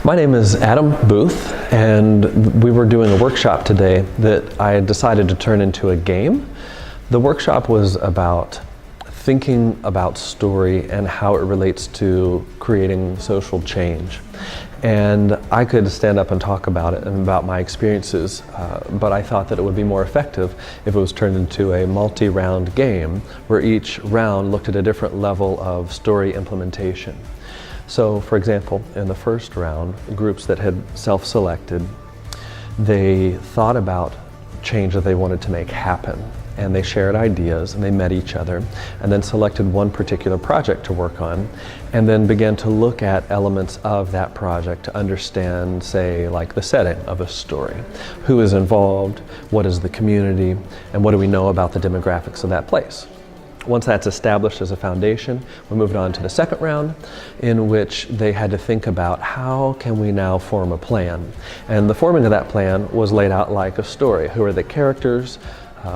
My name is Adam Booth, and we were doing a workshop today that I decided to turn into a game. The workshop was about thinking about story and how it relates to creating social change. And I could stand up and talk about it and about my experiences, but I thought that it would be more effective if it was turned into a multi-round game where each round looked at a different level of story implementation. So, for example, in the first round, groups that had self-selected, they thought about change that they wanted to make happen. And they shared ideas and they met each other and then selected one particular project to work on and then began to look at elements of that project to understand, say, like the setting of a story. Who is involved, what is the community, and what do we know about the demographics of that place? Once that's established as a foundation, we moved on to the second round, in which they had to think about how can we now form a plan. And the forming of that plan was laid out like a story. Who are the characters?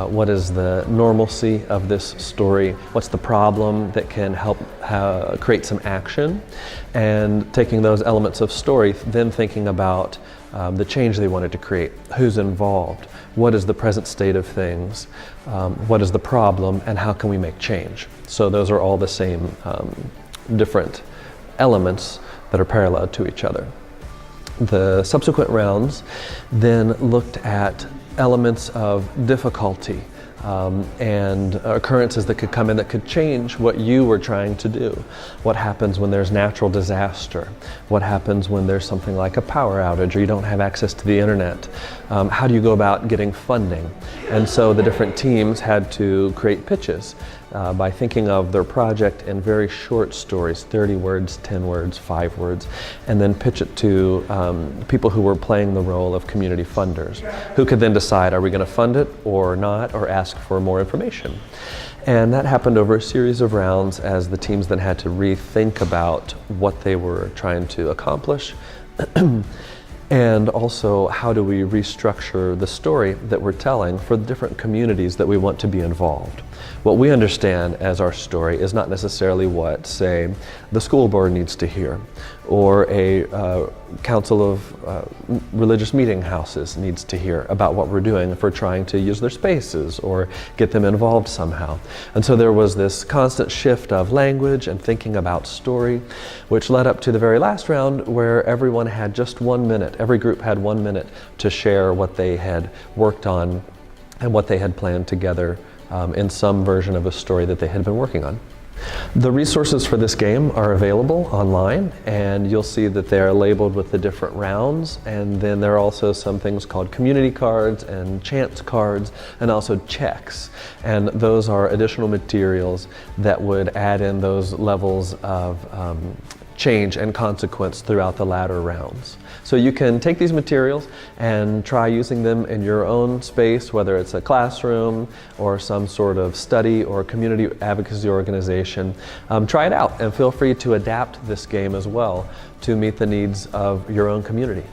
What is the normalcy of this story? What's the problem that can help create some action? And taking those elements of story, then thinking about the change they wanted to create. Who's involved? What is the present state of things? What is the problem? And how can we make change? So those are all the same different elements that are parallel to each other. The subsequent rounds then looked at elements of difficulty and occurrences that could come in that could change what you were trying to do. What happens when there's natural disaster? What happens when there's something like a power outage or you don't have access to the internet? How do you go about getting funding? And so the different teams had to create pitches by thinking of their project in very short stories, 30 words, 10 words, 5 words, and then pitch it to people who were playing the role of community funders, who could then decide, are we going to fund it or not, or ask for more information. And that happened over a series of rounds as the teams then had to rethink about what they were trying to accomplish. And also, how do we restructure the story that we're telling for the different communities that we want to be involved? What we understand as our story is not necessarily what, say, the school board needs to hear, or a council of religious meeting houses needs to hear about what we're doing if we're trying to use their spaces or get them involved somehow. And so there was this constant shift of language and thinking about story, which led up to the very last round where everyone had just 1 minute. Every group had 1 minute to share what they had worked on and what they had planned together in some version of a story that they had been working on. The resources for this game are available online, and you'll see that they're labeled with the different rounds, and then there are also some things called community cards and chance cards and also checks, and those are additional materials that would add in those levels of change and consequence throughout the latter rounds. So you can take these materials and try using them in your own space, whether it's a classroom or some sort of study or community advocacy organization. Try it out and feel free to adapt this game as well to meet the needs of your own community.